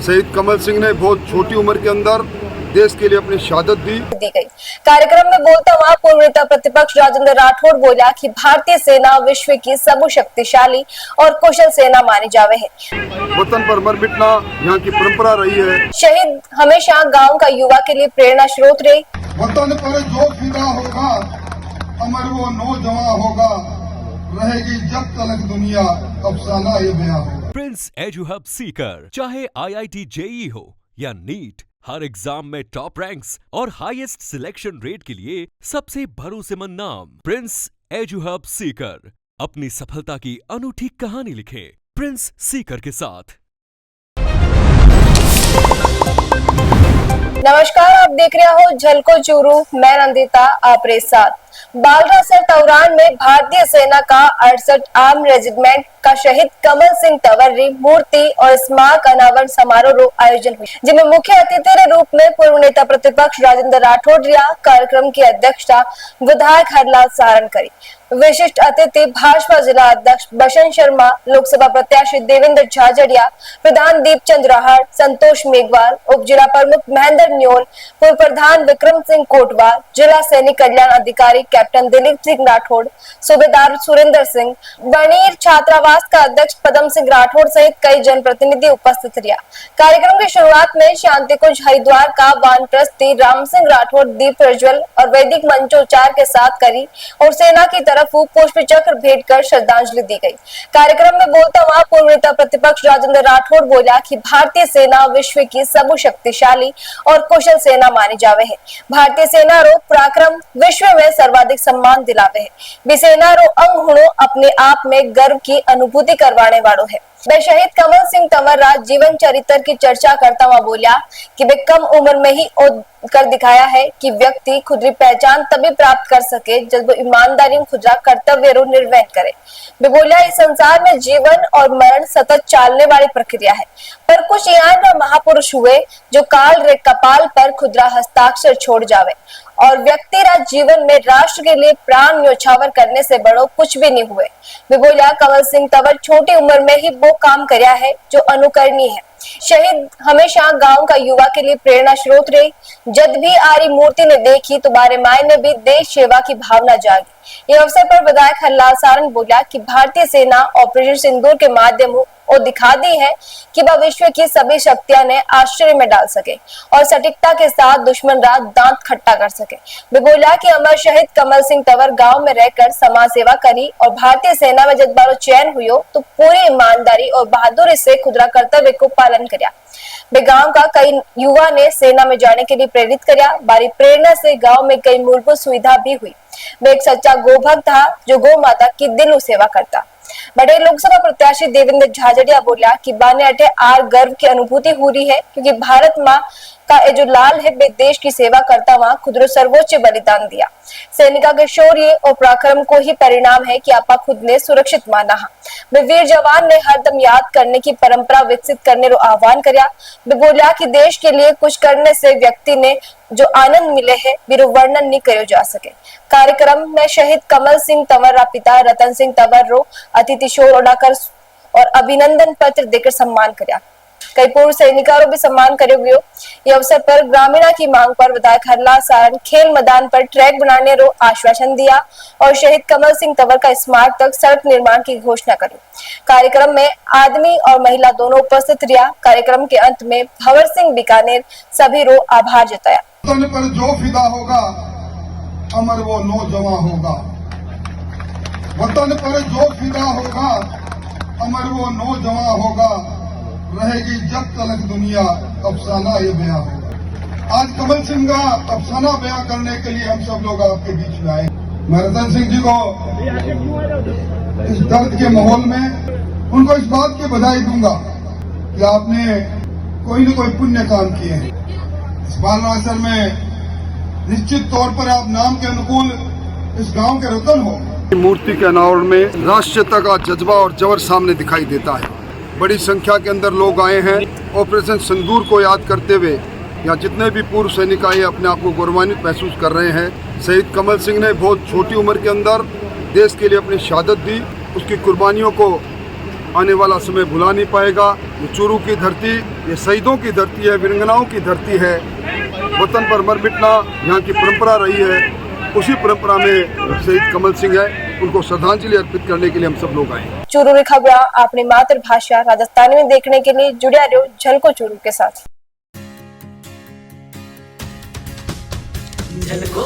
शहीद कमल सिंह ने बहुत छोटी उम्र के अंदर देश के लिए अपनी शहादत दी गई। कार्यक्रम में बोलता हुआ पूर्व नेता प्रतिपक्ष राजेंद्र राठौड़ बोला कि भारतीय सेना विश्व की सर्वशक्तिशाली और कुशल सेना मानी जावे है। वतन पर मर मिटना यहाँ की परंपरा रही है। शहीद हमेशा गांव का युवा के लिए प्रेरणा स्रोत रहे। वतन पर जो फिदा होगा अमर वो नौजवान होगा, रहेगी जब तलक दुनिया अफसाना ये बयां होगा। प्रिंस एजू हब सीकर चाहे IIT JEE हो या नीट, हर एग्जाम में टॉप रैंक्स और हाईएस्ट सिलेक्शन रेट के लिए सबसे भरोसेमंद नाम प्रिंस एजू हब सीकर। अपनी सफलता की अनूठी कहानी लिखें प्रिंस सीकर के साथ। नमस्कार, आप देख रहे हो झलको चूरू, मैं नंदिता आपरे साथ। बालरासर तवरान में भारतीय सेना का 68 आर्म रेजिमेंट का शहीद कमल सिंह तंवर मूर्ति और स्मारक अनावरण समारोह आयोजन हुई, जिसमें मुख्य अतिथि के रूप में पूर्व नेता प्रतिपक्ष राजेंद्र राठौड़ कार्यक्रम की अध्यक्षता विधायक हरलाल सारण करी। विशिष्ट अतिथि भाजपा जिला अध्यक्ष बसंत शर्मा, लोकसभा प्रत्याशी देवेंद्र झाझड़िया, प्रधान दीपचंद राहड़, संतोष मेघवाल, उप जिला प्रमुख महेंद्र न्योल, पूर्व प्रधान विक्रम सिंह कोटवाल, जिला सैनिक कल्याण अधिकारी कैप्टन दिलीप सिंह राठौड़, सूबेदार सुरेंद्र सिंह, बनीर छात्रावास का अध्यक्ष पदम सिंह राठौड़ सहित कई जनप्रतिनिधि उपस्थित रहा। कार्यक्रम की शुरुआत में शांति कुंज हरिद्वार का वानप्रस्थी राम सिंह राठौड़ दीप प्रज्वल और वैदिक मंत्रोच्चार के साथ करी और सेना की तरफ पुष्प चक्र भेंट कर श्रद्धांजलि दी गई। कार्यक्रम में बोलता हुआ पूर्व नेता प्रतिपक्ष राजेंद्र राठौड़ बोला कि भारतीय सेना विश्व की सर्वशक्तिशाली और कुशल सेना मानी जावे है। भारतीय सेना रो पराक्रम विश्व में सर्वाधिक सम्मान दिलावे है। वे सेना रो अंग हुणो अपने आप में गर्व की अनुभूति करवाने वालों है। वे शहीद कमल सिंह तंवर जीवन चरित्र की चर्चा करता हुआ बोला कि वे कम उम्र में ही कर दिखाया है कि व्यक्ति खुदरी पहचान तभी प्राप्त कर सके जब वो ईमानदारी खुदरा कर्तव्य रो निर्वहन करे। वे बोला इस संसार में जीवन और मरण सतत चलने वाली प्रक्रिया है, पर कुछ यहाँ महापुरुष हुए जो काल रे कपाल पर खुदरा हस्ताक्षर छोड़ जावे और व्यक्तिगत जीवन में राष्ट्र के लिए प्राण न्योछावर करने से बड़ो कुछ भी नहीं हुए। वे बोला कमल सिंह तंवर छोटी उम्र में ही वो काम करया है जो अनुकरणीय है। शहीद हमेशा गांव का युवा के लिए प्रेरणा स्रोत रहे। जब भी आरी मूर्ति ने देखी तो बारे माय में भी देश सेवा की भावना जागी। इस अवसर पर विधायक हरलाल सारण बोला कि भारतीय सेना ऑपरेशन सिंदूर के माध्यम और दिखा दी है कि वह विश्व की सभी शक्तियां ने आश्चर्य में डाल सके और सटीकता के साथ दुश्मन रात दांत खट्टा कर सके। वे बोला कि अमर शहीद कमल सिंह तंवर गांव में रहकर समाज सेवा करी और भारतीय सेना में जब बारो चयन हुई तो पूरी ईमानदारी और बहादुरी से खुदरा कर्तव्य को पालन किया। वे गांव का कई युवा ने सेना में जाने के लिए प्रेरित किया। बारी प्रेरणा से गांव में कई मूलभूत सुविधा भी हुई। वे एक सच्चा गोभक्त था जो गौ माता की दिलो सेवा करता। बड़े लोकसभा प्रत्याशी देवेंद्र झाझड़िया बोला कि बाने अटे आर गर्व की अनुभूति हो रही है क्योंकि भारत माँ का जो लाल है वे देश की सेवा करता हुआ खुद सर्वोच्च बलिदान दिया। सैनिका के शौर्य और पराक्रम को ही परिणाम है कि आपा खुद ने सुरक्षित माना। वे वीर जवान ने हरदम याद करने की परंपरा विकसित करने रो आह्वान किया। वे बोला कि देश के लिए कुछ करने से व्यक्ति ने जो आनंद मिले है वीरो वर्णन नहीं करो जा सके। कार्यक्रम में शहीद कमल सिंह तंवर पिता रतन सिंह तंवर रो अतिथि शोर उड़ाकर और अभिनंदन पत्र देकर सम्मान किया। कई पूर्व सैनिकों भी सम्मान करे हुए। ये अवसर पर ग्रामीणा की मांग पर विधायक हरलाल सारण खेल मैदान पर ट्रैक बनाने रो आश्वासन दिया और शहीद कमल सिंह तंवर का स्मारक तक सड़क निर्माण की घोषणा करी। कार्यक्रम में आदमी और महिला दोनों उपस्थित रहा। कार्यक्रम के अंत में भंवर सिंह बीकानेर सभी रो आभार जताया। वतन पर जो फिदा होगा अमर वो नौजवान होगा, वतन पर जो फिदा होगा अमर वो नौजवान होगा, रहेगी जब तलक दुनिया अफसाना ये बयां होगा। आज कमल सिंह का अफसाना बयां करने के लिए हम सब लोग आपके बीच में आए। मैं रतन सिंह जी को इस दर्द के माहौल में उनको इस बात की बधाई दूंगा कि आपने कोई न कोई पुण्य काम किए हैं। इस बालरासर में निश्चित तौर पर आप नाम के अनुकूल इस गांव के रतन हो। मूर्ति के अनावरण में राष्ट्रीयता का जज्बा और जवर सामने दिखाई देता है। बड़ी संख्या के अंदर लोग आए हैं। ऑपरेशन सिंदूर को याद करते हुए यहाँ जितने भी पूर्व सैनिक आए अपने आप को गौरवान्वित महसूस कर रहे हैं। शहीद कमल सिंह ने बहुत छोटी उम्र के अंदर देश के लिए अपनी शहादत दी। उसकी कुर्बानियों को आने वाला समय भुला नहीं पाएगा। ये चूरू की धरती, ये शहीदों की धरती है, वीरांगनाओं की धरती है। वतन पर मर मिटना यहाँ की परंपरा रही है। उसी परंपरा में शहीद कमल सिंह है, उनको श्रद्धांजलि अर्पित करने के लिए हम सब लोग आए। चूरू की खबरें अपनी मातृभाषा राजस्थानी में देखने के लिए जुड़े रहो झलको चूरू के साथ। झलको